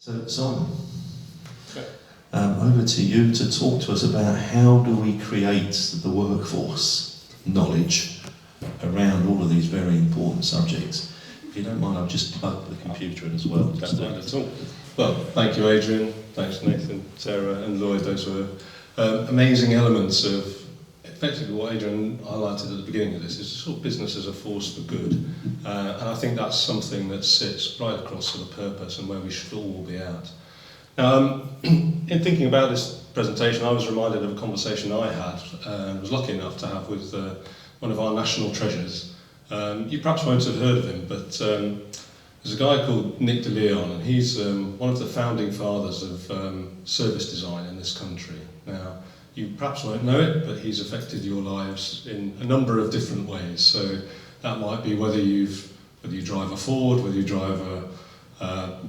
So, Simon, over to you to talk to us about how do we create the workforce knowledge around all of these very important subjects. If you don't mind, I'll just plug the computer in as well. Don't mind at all. Well, thank you, Adrian. Thanks, Nathan, Sarah, and Lloyd. Those were amazing elements of effectively what Adrian highlighted at the beginning of this is sort of business as a force for good. And I think that's something that sits right across sort of purpose and where we should all be at. Now, in thinking about this presentation, I was reminded of a conversation I had and was lucky enough to have with one of our national treasures. You perhaps won't have heard of him, but there's a guy called Nick de Leon, and he's one of the founding fathers of service design in this country. Now, you perhaps won't know it, but he's affected your lives in a number of different ways. So that might be whether you drive a Ford, whether you drive a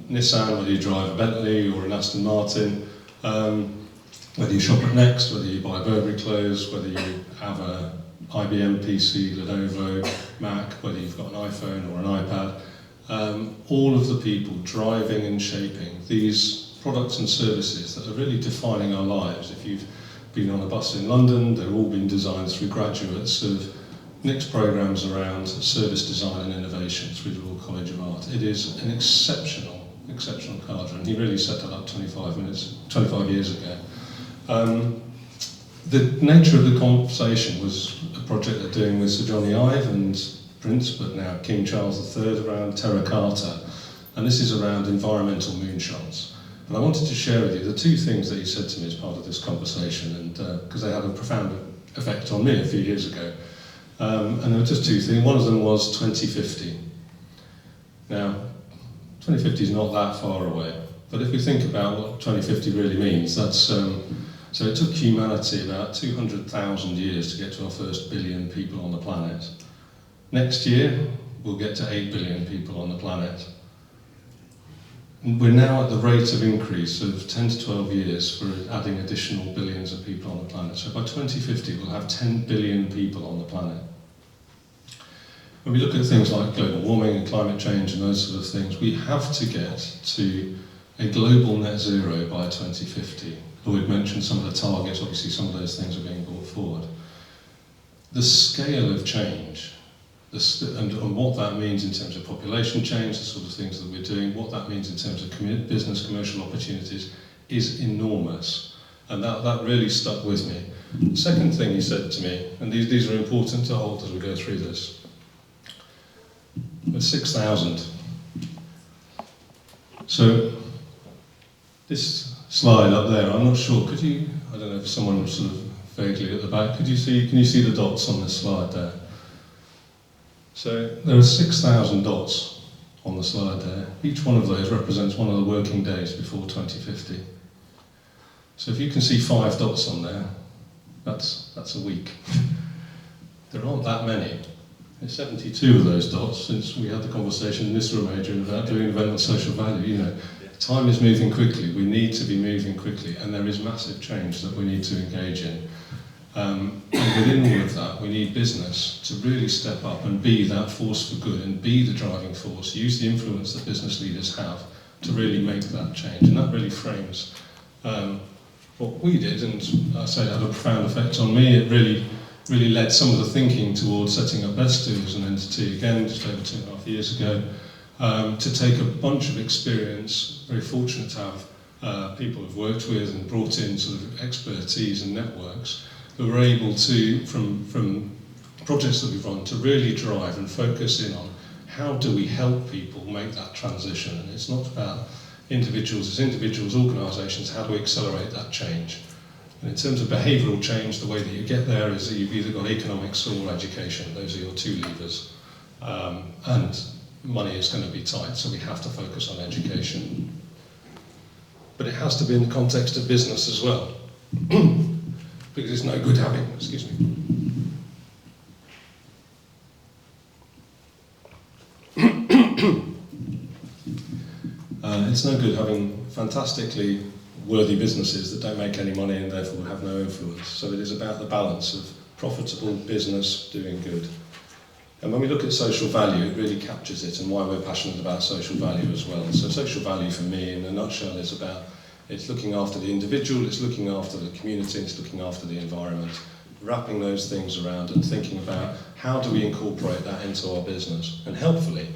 Nissan, whether you drive a Bentley or an Aston Martin, whether you shop at Next, whether you buy Burberry clothes, whether you have a IBM PC, Lenovo, Mac, whether you've got an iPhone or an iPad, all of the people driving and shaping these products and services that are really defining our lives. If you've been on a bus in London, they've all been designed through graduates of Nick's programs around service design and innovation through the Royal College of Art. It is an exceptional cadre, and he really set that up 25 years ago. The nature of the conversation was a project they're doing with Sir Johnny Ive and Prince, but now King Charles III, around terra carta, and this is around environmental moonshots. And I wanted to share with you the two things that he said to me as part of this conversation, and because they had a profound effect on me a few years ago. And there were just two things. One of them was 2050. Now, 2050 is not that far away, but if we think about what 2050 really means, that's so it took humanity about 200,000 years to get to our first billion people on the planet. Next year, we'll get to 8 billion people on the planet. And we're now at the rate of increase of 10 to 12 years for adding additional billions of people on the planet. So by 2050, we'll have 10 billion people on the planet. When we look at things like global warming and climate change and those sort of things, we have to get to a global net zero by 2050. Lloyd mentioned some of the targets, obviously some of those things are being brought forward. The scale of change, and what that means in terms of population change, the sort of things that we're doing, what that means in terms of business, commercial opportunities, is enormous. And that really stuck with me. The second thing he said to me, and these are important to hold as we go through this, was 6,000. So, this slide up there, I'm not sure, could you, I don't know if someone was sort of vaguely at the back, can you see the dots on this slide there? So there are 6,000 dots on the slide there. Each one of those represents one of the working days before 2050. So if you can see 5 dots on there, that's a week. There aren't that many. There's 72 of those dots since we had the conversation in this room, Adrian, about doing development social value. You know, time is moving quickly. We need to be moving quickly, and there is massive change that we need to engage in. And within all of that, we need business to really step up and be that force for good and be the driving force, use the influence that business leaders have to really make that change. And that really frames what we did, and I say it had a profound effect on me. It really led some of the thinking towards setting up Estu as an entity, again, just over 2.5 years ago, to take a bunch of experience, very fortunate to have people I've worked with and brought in sort of expertise and networks who were able to, from projects that we've run, to really drive and focus in on how do we help people make that transition. And it's not about individuals, it's individuals, organisations, how do we accelerate that change? And in terms of behavioural change, the way that you get there is that you've either got economics or education. Those are your two levers. And money is going to be tight, so we have to focus on education. But it has to be in the context of business as well. Because it's no good having, it's no good having fantastically worthy businesses that don't make any money and therefore have no influence. So it is about the balance of profitable business doing good. And when we look at social value, it really captures it and why we're passionate about social value as well. So social value for me, in a nutshell, is about it's looking after the individual, it's looking after the community, it's looking after the environment, wrapping those things around and thinking about how do we incorporate that into our business. And helpfully,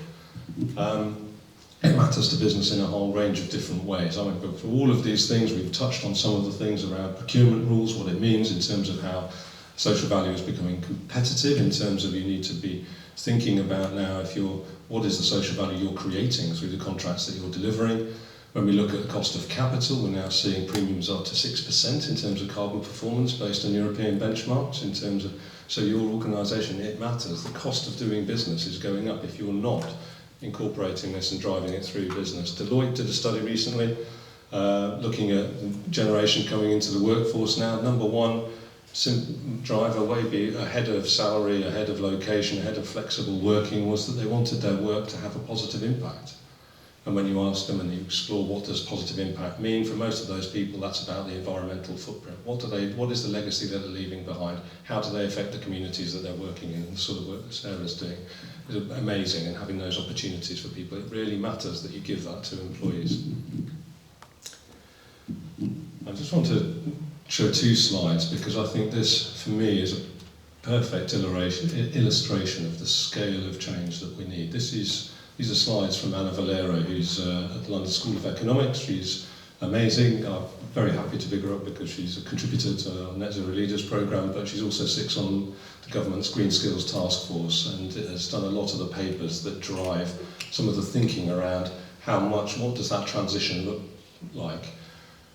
it matters to business in a whole range of different ways. I won't go through all of these things. We've touched on some of the things around procurement rules, what it means in terms of how social value is becoming competitive, in terms of you need to be thinking about now what is the social value you're creating through the contracts that you're delivering. When we look at the cost of capital, we're now seeing premiums up to 6% in terms of carbon performance based on European benchmarks. In terms of, so your organisation, it matters. The cost of doing business is going up if you're not incorporating this and driving it through business. Deloitte did a study recently looking at the generation coming into the workforce now. Number one driver, way ahead of salary, ahead of location, ahead of flexible working, was that they wanted their work to have a positive impact. And when you ask them and you explore what does positive impact mean, for most of those people that's about the environmental footprint. What is the legacy that they're leaving behind? How do they affect the communities that they're working in? And the sort of work that Sarah's doing is amazing, and having those opportunities for people. It really matters that you give that to employees. I just want to show two slides because I think this, for me, is a perfect illustration of the scale of change that we need. These are slides from Anna Valero, who's at the London School of Economics. She's amazing. I'm very happy to big her up because she's a contributor to our Net Zero Leaders programme, but she's also sits on the government's Green Skills Task Force and has done a lot of the papers that drive some of the thinking around what does that transition look like,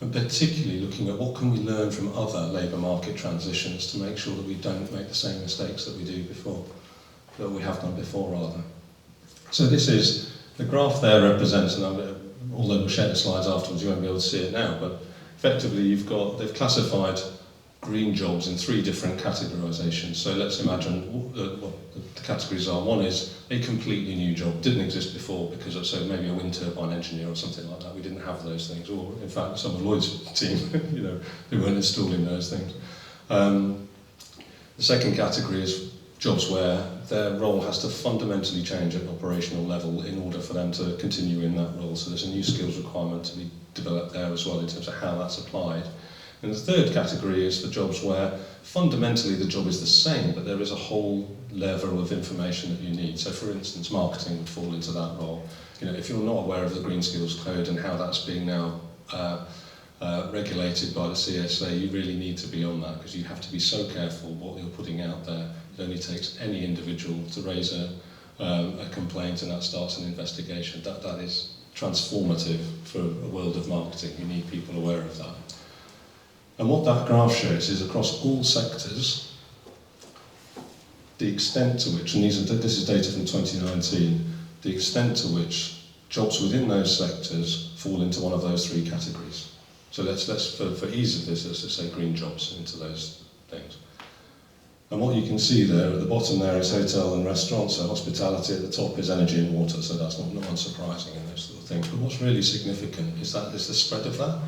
and particularly looking at what can we learn from other labour market transitions to make sure that we don't make the same mistakes that we have done before rather. So this is, the graph there represents, and although we'll share the slides afterwards, you won't be able to see it now, but effectively they've classified green jobs in 3 different categorisations. So let's imagine what the categories are. One is a completely new job, didn't exist before because of, so maybe a wind turbine engineer or something like that. We didn't have those things, or in fact some of Lloyd's team, they weren't installing those things. The second category is jobs where their role has to fundamentally change at an operational level in order for them to continue in that role. So there's a new skills requirement to be developed there as well in terms of how that's applied. And the third category is for jobs where fundamentally the job is the same, but there is a whole level of information that you need. So for instance, marketing would fall into that role. If you're not aware of the Green Skills Code and how that's being now regulated by the CSA, you really need to be on that because you have to be so careful what you're putting out there. It only takes any individual to raise a complaint and that starts an investigation. That is transformative for a world of marketing. You need people aware of that. And what that graph shows is across all sectors, the extent to which, and this is data from 2019, the extent to which jobs within those sectors fall into one of those 3 categories. So let's for ease of this, let's just say green jobs into those things. And what you can see there at the bottom there is hotel and restaurants, so hospitality. At the top is energy and water, so that's not unsurprising in those sort of things. But what's really significant is the spread of that.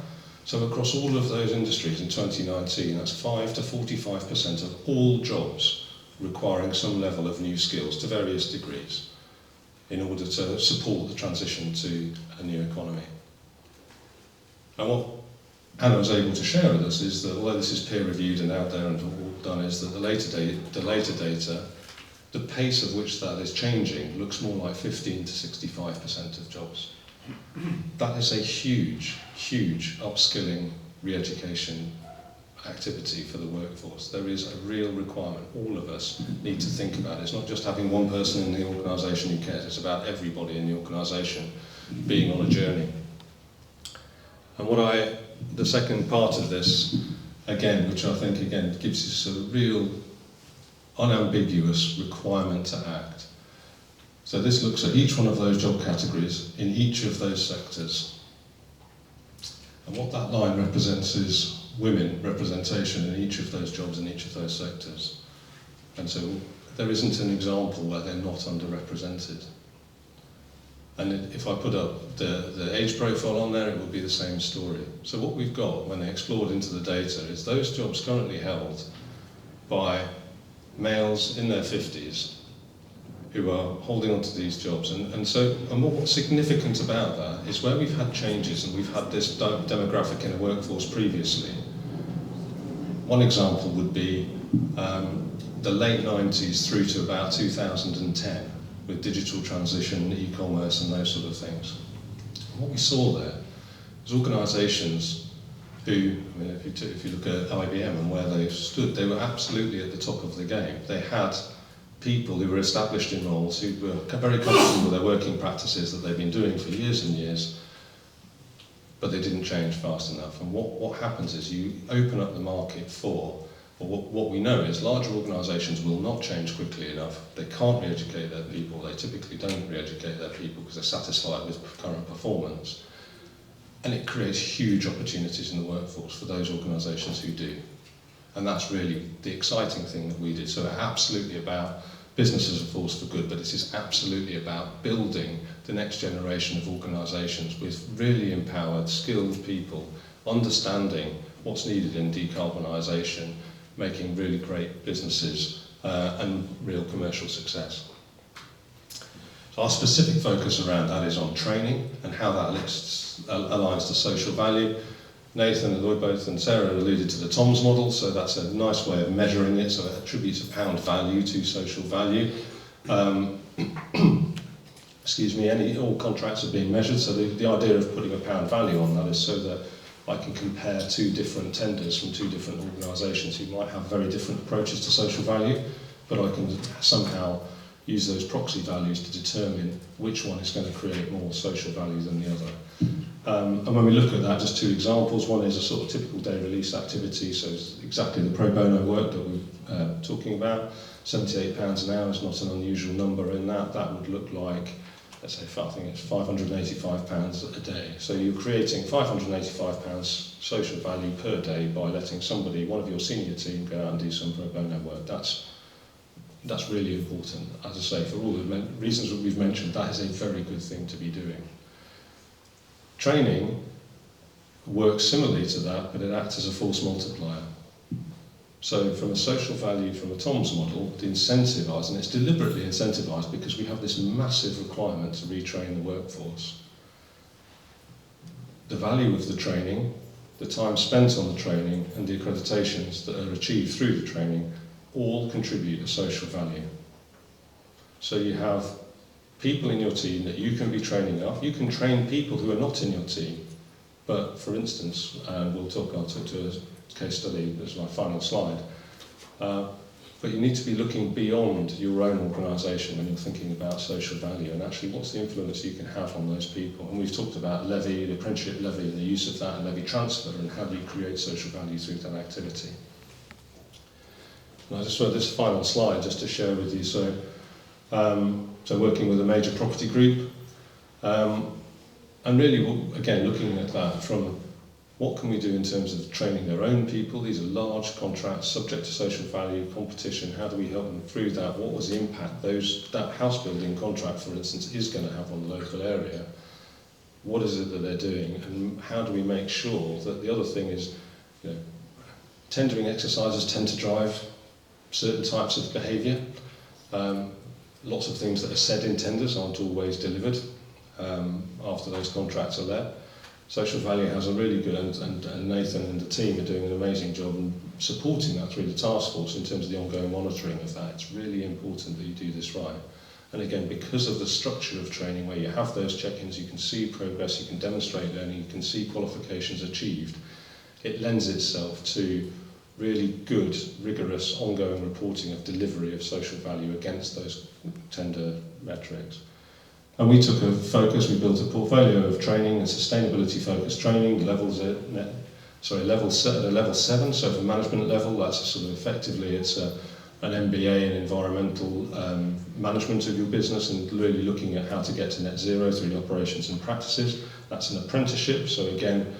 So across all of those industries in 2019, that's 5 to 45% of all jobs requiring some level of new skills to various degrees in order to support the transition to a new economy. And what Anna was able to share with us is that although this is peer-reviewed and out there and all done, is that the later data, the pace at which that is changing looks more like 15 to 65% of jobs. That is a huge, huge upskilling, re-education activity for the workforce. There is a real requirement. All of us need to think about it. It's not just having one person in the organisation who cares, it's about everybody in the organisation being on a journey. And the second part of this, again, which I think again gives us a real unambiguous requirement to act. So this looks at each one of those job categories in each of those sectors. And what that line represents is women representation in each of those jobs in each of those sectors. And so there isn't an example where they're not underrepresented. And if I put up the age profile on there, it will be the same story. So what we've got when they explored into the data is those jobs currently held by males in their 50s who are holding on to these jobs. And what's significant about that is where we've had changes and we've had this demographic in the workforce previously. One example would be the late 90s through to about 2010 with digital transition, e-commerce and those sort of things. What we saw there was organisations who, I mean, if you look at IBM and where they stood, they were absolutely at the top of the game. They had people who were established in roles who were very comfortable with their working practices that they've been doing for years and years, but they didn't change fast enough. And what happens is you open up the market for, or what we know is larger organisations will not change quickly enough. They can't re-educate their people. They typically don't re-educate their people because they're satisfied with current performance. And it creates huge opportunities in the workforce for those organisations who do. And that's really the exciting thing that we did. So it's absolutely about business as a force for good, but it is absolutely about building the next generation of organisations with really empowered, skilled people, understanding what's needed in decarbonisation, making really great businesses and real commercial success. So our specific focus around that is on training and how that aligns to social value. Nathan and Lloyd both and Sarah alluded to the TOMS model, so that's a nice way of measuring it, so it attributes a pound value to social value. Excuse me, all contracts are being measured, so the idea of putting a pound value on that is so that I can compare two different tenders from two different organisations who might have very different approaches to social value, but I can somehow use those proxy values to determine which one is going to create more social value than the other. And when we look at that, just two examples. One is a sort of typical day release activity, so it's exactly the pro bono work that we're talking about. £78 an hour is not an unusual number in that. That would look like, let's say, I think it's £585 a day. So you're creating £585 social value per day by letting somebody, one of your senior team, go out and do some pro bono work. That's really important. As I say, for all the reasons that we've mentioned, that is a very good thing to be doing. Training works similarly to that, but it acts as a force multiplier. So from a social value, from a TOMS model, to incentivise, and it's deliberately incentivised because we have this massive requirement to retrain the workforce. The value of the training, the time spent on the training, and the accreditations that are achieved through the training all contribute to social value. So you have people in your team that you can be training up. You can train people who are not in your team. But for instance, and I'll talk to a case study as my final slide, but you need to be looking beyond your own organisation when you're thinking about social value and actually what's the influence you can have on those people. And we've talked about levy, the apprenticeship levy and the use of that and levy transfer and how do you create social value through that activity. And I just want this final slide just to share with you. So working with a major property group, and really, again, looking at that from what can we do in terms of training their own people. These are large contracts, subject to social value, competition. How do we help them through that? What was the impact that house building contract, for instance, is going to have on the local area? What is it that they're doing? And how do we make sure that the other thing is, tendering exercises tend to drive certain types of behaviour. Lots of things that are said in tenders aren't always delivered after those contracts are there. Social value has a really good, and Nathan and the team are doing an amazing job in supporting that through the task force in terms of the ongoing monitoring of that. It's really important that you do this right. And again, because of the structure of training where you have those check-ins, you can see progress, you can demonstrate learning, you can see qualifications achieved, it lends itself to really good, rigorous, ongoing reporting of delivery of social value against those tender metrics. And we took a focus, we built a portfolio of training and sustainability-focused training. The levels at level 7, so for management level, that's sort of effectively, it's an MBA in environmental management of your business and really looking at how to get to net zero through the operations and practices. That's an apprenticeship, so again,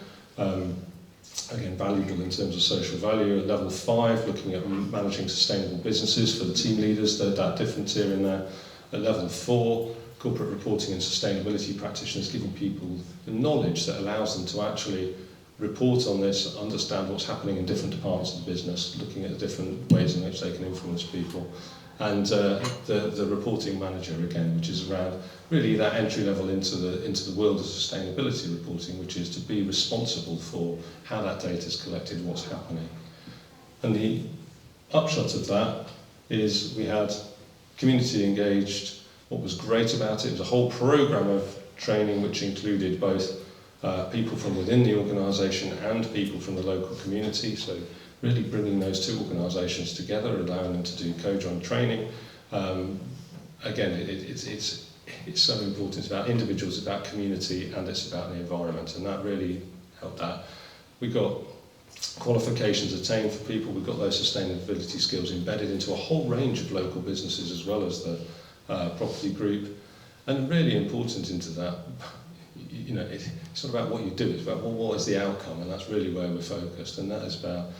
valuable in terms of social value. At level 5, looking at managing sustainable businesses for the team leaders, that different tier in there. At level 4, corporate reporting and sustainability practitioners, giving people the knowledge that allows them to actually report on this, understand what's happening in different departments of the business, looking at the different ways in which they can influence people. and the reporting manager again, which is around really that entry level into the world of sustainability reporting, which is to be responsible for how that data is collected, what's happening. And the upshot of that is we had community engaged. What was great about it was a whole program of training which included both people from within the organisation and people from the local community, so really bringing those two organisations together, allowing them to do co-joint training. Again, it's so important. It's about individuals, it's about community, and it's about the environment, and that really helped that. We got qualifications attained for people, we've got those sustainability skills embedded into a whole range of local businesses as well as the property group. And really important into that, you know, it's not about what you do, it's about what is the outcome, and that's really where we're focused, and that is about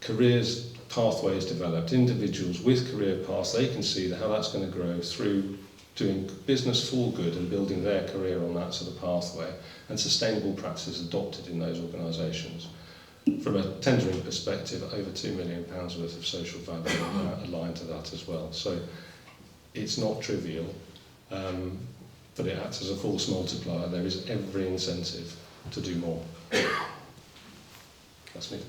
careers, pathways developed, individuals with career paths, they can see how that's going to grow through doing business for good and building their career on that sort of pathway, and sustainable practices adopted in those organisations. From a tendering perspective, over £2 million worth of social value aligned to that as well. So it's not trivial, but it acts as a force multiplier. There is every incentive to do more. That's me.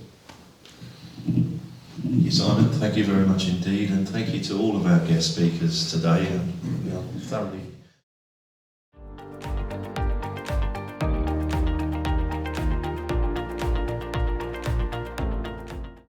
Thank you, Simon. Thank you very much indeed, and thank you to all of our guest speakers today. Thoroughly